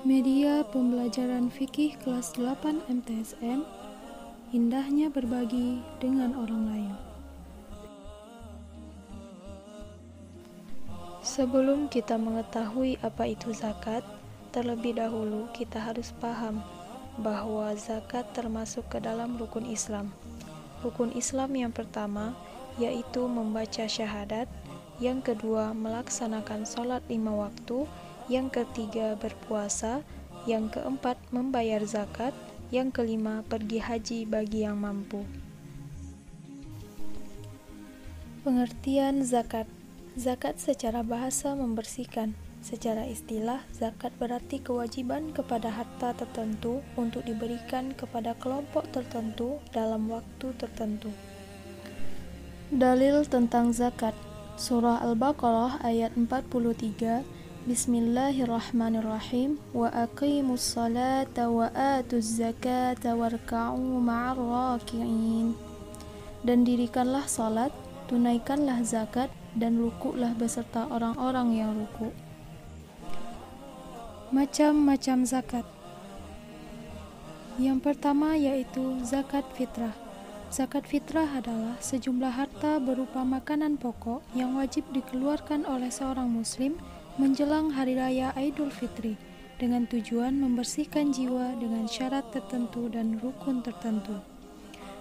Media pembelajaran fikih kelas 8 MTSM, indahnya berbagi dengan orang lain. Sebelum kita mengetahui apa itu zakat, terlebih dahulu kita harus paham bahwa zakat termasuk ke dalam rukun Islam. Rukun Islam yang pertama yaitu membaca syahadat, yang kedua melaksanakan sholat 5 waktu, yang ketiga berpuasa, yang keempat membayar zakat, yang kelima pergi haji bagi yang mampu. Pengertian zakat. Zakat secara bahasa membersihkan. Secara istilah, zakat berarti kewajiban kepada harta tertentu untuk diberikan kepada kelompok tertentu dalam waktu tertentu. Dalil tentang zakat. Surah Al-Baqarah ayat 43, Bismillahirrahmanirrahim, wa aqimus salata wa atuz zakata warka'u ma'ar raki'in. Dan dirikanlah salat, tunaikanlah zakat, dan rukuklah beserta orang-orang yang rukuk. Macam-macam zakat. Yang pertama yaitu zakat fitrah. Zakat fitrah adalah sejumlah harta berupa makanan pokok yang wajib dikeluarkan oleh seorang muslim menjelang hari raya Idul Fitri dengan tujuan membersihkan jiwa dengan syarat tertentu dan rukun tertentu.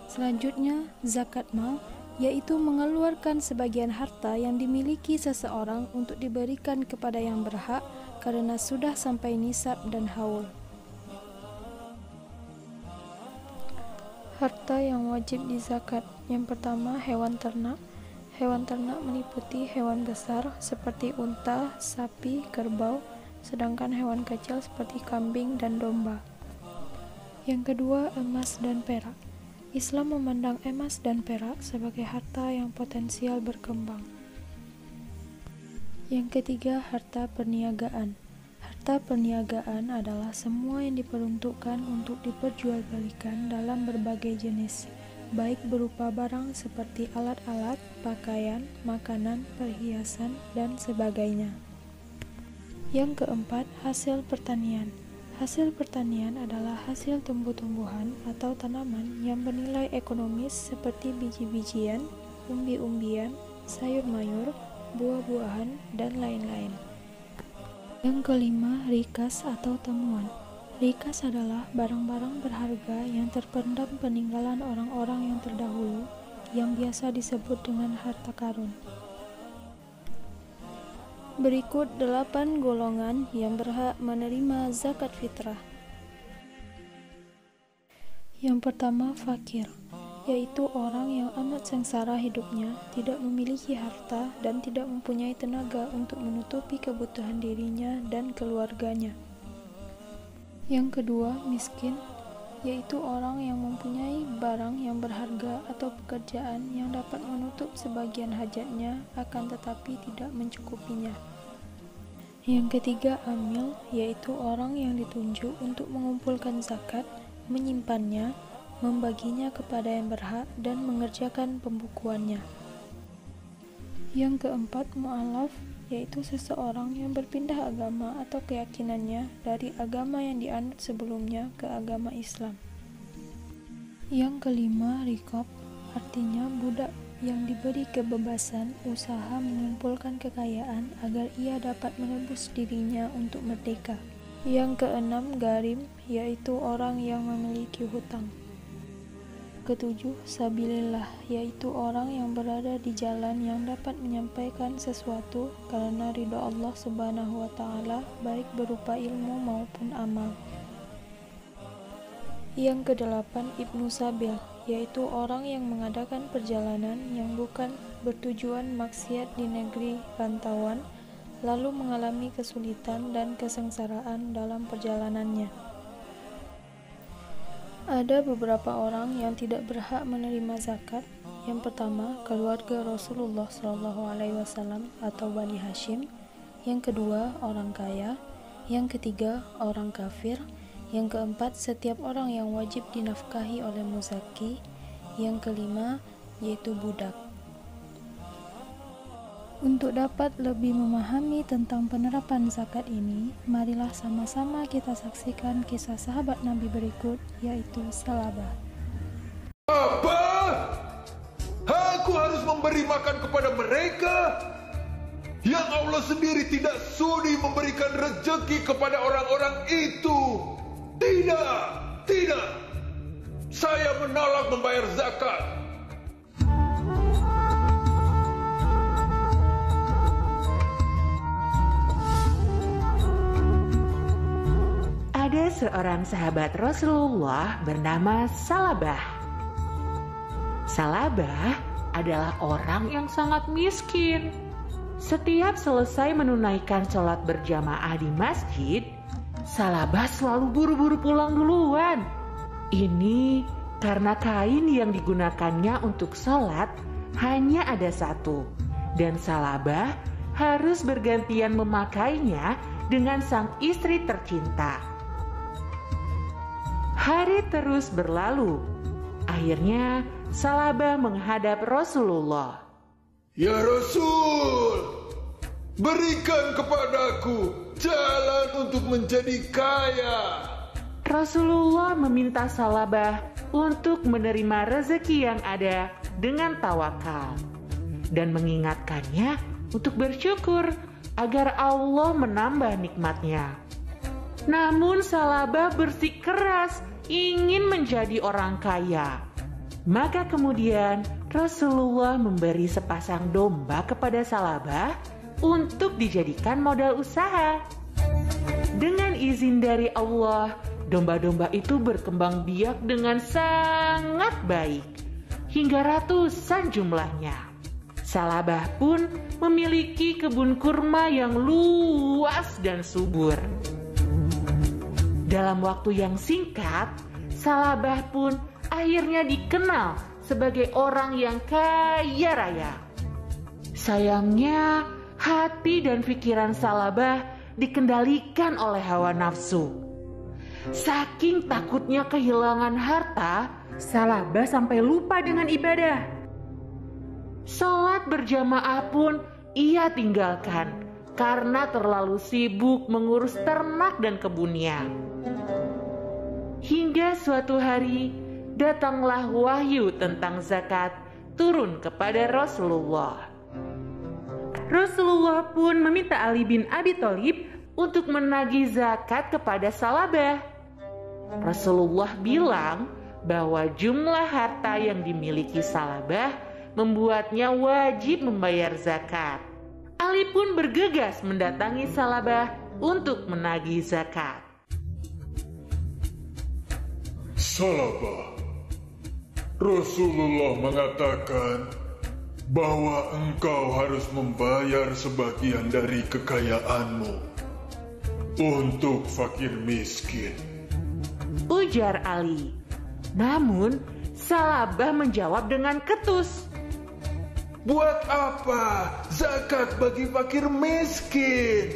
Selanjutnya, zakat mal, yaitu mengeluarkan sebagian harta yang dimiliki seseorang untuk diberikan kepada yang berhak karena sudah sampai nisab dan haul. Harta yang wajib dizakat. Yang pertama, hewan ternak. Hewan ternak meliputi hewan besar seperti unta, sapi, kerbau, sedangkan hewan kecil seperti kambing dan domba. Yang kedua, emas dan perak. Islam memandang emas dan perak sebagai harta yang potensial berkembang. Yang ketiga, harta perniagaan. Harta perniagaan adalah semua yang diperuntukkan untuk diperjualbelikan dalam berbagai jenis, baik berupa barang seperti alat-alat, pakaian, makanan, perhiasan, dan sebagainya. Yang keempat, hasil pertanian. Hasil pertanian adalah hasil tumbuh-tumbuhan atau tanaman yang bernilai ekonomis seperti biji-bijian, umbi-umbian, sayur-mayur, buah-buahan, dan lain-lain. Yang kelima, rikas atau temuan. Rikas adalah barang-barang berharga yang terpendam peninggalan orang-orang yang terdahulu, yang biasa disebut dengan harta karun. Berikut 8 golongan yang berhak menerima zakat fitrah. Yang pertama, fakir, yaitu orang yang amat sengsara hidupnya, tidak memiliki harta, dan tidak mempunyai tenaga untuk menutupi kebutuhan dirinya dan keluarganya. Yang kedua, miskin, yaitu orang yang mempunyai barang yang berharga atau pekerjaan yang dapat menutup sebagian hajatnya, akan tetapi tidak mencukupinya. Yang ketiga, amil, yaitu orang yang ditunjuk untuk mengumpulkan zakat, menyimpannya, membaginya kepada yang berhak, dan mengerjakan pembukuannya. Yang keempat, mu'alaf, yaitu seseorang yang berpindah agama atau keyakinannya dari agama yang dianut sebelumnya ke agama Islam. Yang kelima, riqab, artinya budak yang diberi kebebasan usaha mengumpulkan kekayaan agar ia dapat menebus dirinya untuk merdeka. Yang keenam, garim, yaitu orang yang memiliki hutang. Ketujuh, sabilillah, yaitu orang yang berada di jalan yang dapat menyampaikan sesuatu karena ridha Allah Subhanahu wa Ta'ala, baik berupa ilmu maupun amal. Yang kedelapan, ibnu sabil, yaitu orang yang mengadakan perjalanan yang bukan bertujuan maksiat di negeri rantauan, lalu mengalami kesulitan dan kesengsaraan dalam perjalanannya. Ada beberapa orang yang tidak berhak menerima zakat. Yang pertama, keluarga Rasulullah SAW atau Bani Hashim. Yang kedua, orang kaya. Yang ketiga, orang kafir. Yang keempat, setiap orang yang wajib dinafkahi oleh muzaki. Yang kelima, yaitu budak. Untuk dapat lebih memahami tentang penerapan zakat ini, marilah sama-sama kita saksikan kisah sahabat Nabi berikut, yaitu Salabah. Apa? Aku harus memberi makan kepada mereka? Yang Allah sendiri tidak sudi memberikan rezeki kepada orang-orang itu. Tidak, tidak. Saya menolak membayar zakat. Ada seorang sahabat Rasulullah bernama Salabah. Salabah adalah orang yang sangat miskin. Setiap selesai menunaikan sholat berjamaah di masjid, Salabah selalu buru-buru pulang duluan. Ini karena kain yang digunakannya untuk sholat hanya ada satu, dan Salabah harus bergantian memakainya dengan sang istri tercinta. Hari terus berlalu. Akhirnya Salabah menghadap Rasulullah. Ya Rasul, berikan kepadaku jalan untuk menjadi kaya. Rasulullah meminta Salabah untuk menerima rezeki yang ada dengan tawakal dan mengingatkannya untuk bersyukur agar Allah menambah nikmatnya. Namun Salabah bersikeras ingin menjadi orang kaya. Maka kemudian Rasulullah memberi sepasang domba kepada Salabah untuk dijadikan modal usaha. Dengan izin dari Allah, domba-domba itu berkembang biak dengan sangat baik, hingga ratusan jumlahnya. Salabah pun memiliki kebun kurma yang luas dan subur. Dalam waktu yang singkat, Salabah pun akhirnya dikenal sebagai orang yang kaya raya. Sayangnya, hati dan pikiran Salabah dikendalikan oleh hawa nafsu. Saking takutnya kehilangan harta, Salabah sampai lupa dengan ibadah. Sholat berjamaah pun ia tinggalkan karena terlalu sibuk mengurus ternak dan kebunnya. Hingga suatu hari datanglah wahyu tentang zakat turun kepada Rasulullah. Rasulullah pun meminta Ali bin Abi Thalib untuk menagih zakat kepada Salabah. Rasulullah bilang bahwa jumlah harta yang dimiliki Salabah membuatnya wajib membayar zakat. Ali pun bergegas mendatangi Salabah untuk menagih zakat. Salabah, Rasulullah mengatakan bahwa engkau harus membayar sebagian dari kekayaanmu untuk fakir miskin, ujar Ali. Namun Salabah menjawab dengan ketus. Buat apa zakat bagi fakir miskin?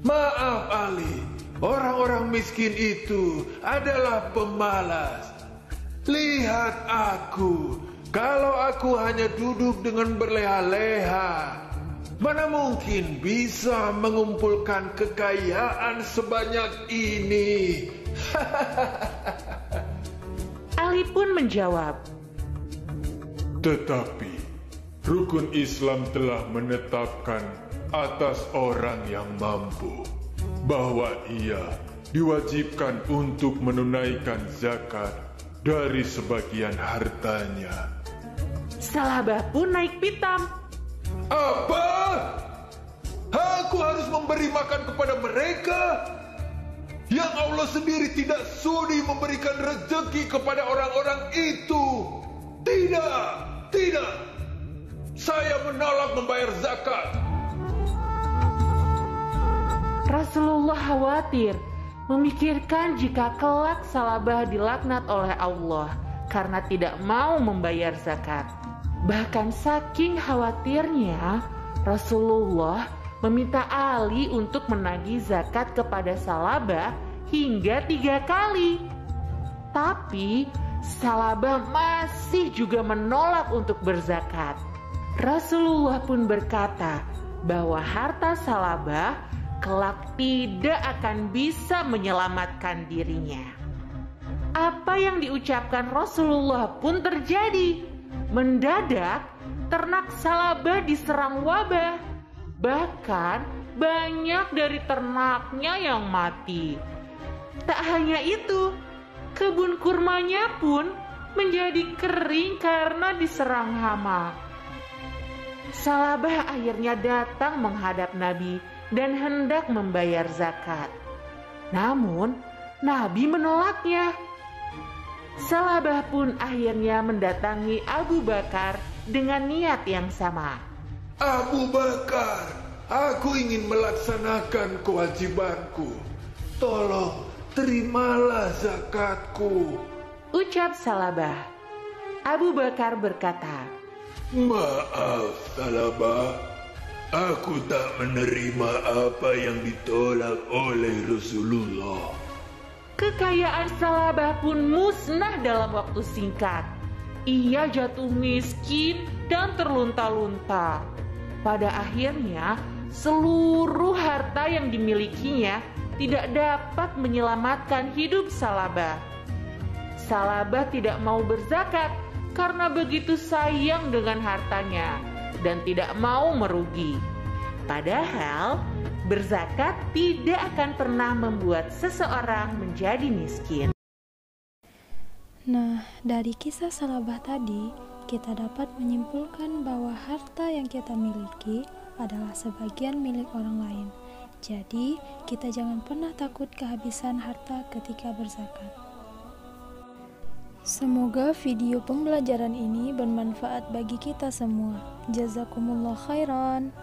Maaf Ali, orang-orang miskin itu adalah pemalas. Lihat aku, kalau aku hanya duduk dengan berleha-leha, mana mungkin bisa mengumpulkan kekayaan sebanyak ini? Ali pun menjawab, tetapi rukun Islam telah menetapkan atas orang yang mampu bahwa ia diwajibkan untuk menunaikan zakat dari sebagian hartanya. Salabah pun naik pitam. Apa? Aku harus memberi makan kepada mereka? Yang Allah sendiri tidak sudi memberikan rezeki kepada orang-orang itu. Tidak, tidak. Saya menolak membayar zakat. Rasulullah khawatir memikirkan jika kelak Salabah dilaknat oleh Allah karena tidak mau membayar zakat. Bahkan saking khawatirnya, Rasulullah meminta Ali untuk menagih zakat kepada Salabah hingga 3 kali. Tapi Salabah masih juga menolak untuk berzakat. Rasulullah pun berkata bahwa harta salabah kelak tidak akan bisa menyelamatkan dirinya. Apa yang diucapkan Rasulullah pun terjadi. Mendadak ternak salabah diserang wabah. Bahkan banyak dari ternaknya yang mati. Tak hanya itu, kebun kurmanya pun menjadi kering karena diserang hama. Salabah akhirnya datang menghadap Nabi dan hendak membayar zakat. Namun, Nabi menolaknya. Salabah pun akhirnya mendatangi Abu Bakar dengan niat yang sama. Abu Bakar, aku ingin melaksanakan kewajibanku. Tolong terimalah zakatku. Ucap Salabah. Abu Bakar berkata, Maaf Salabah, aku tak menerima apa yang ditolak oleh Rasulullah. Kekayaan Salabah pun musnah dalam waktu singkat. Ia jatuh miskin dan terlunta-lunta. Pada akhirnya, seluruh harta yang dimilikinya tidak dapat menyelamatkan hidup Salabah. Salabah tidak mau berzakat karena begitu sayang dengan hartanya dan tidak mau merugi. Padahal berzakat tidak akan pernah membuat seseorang menjadi miskin. Nah, dari kisah Salabah tadi, kita dapat menyimpulkan bahwa harta yang kita miliki adalah sebagian milik orang lain. Jadi, kita jangan pernah takut kehabisan harta ketika berzakat. Semoga video pembelajaran ini bermanfaat bagi kita semua. Jazakumullah khairan.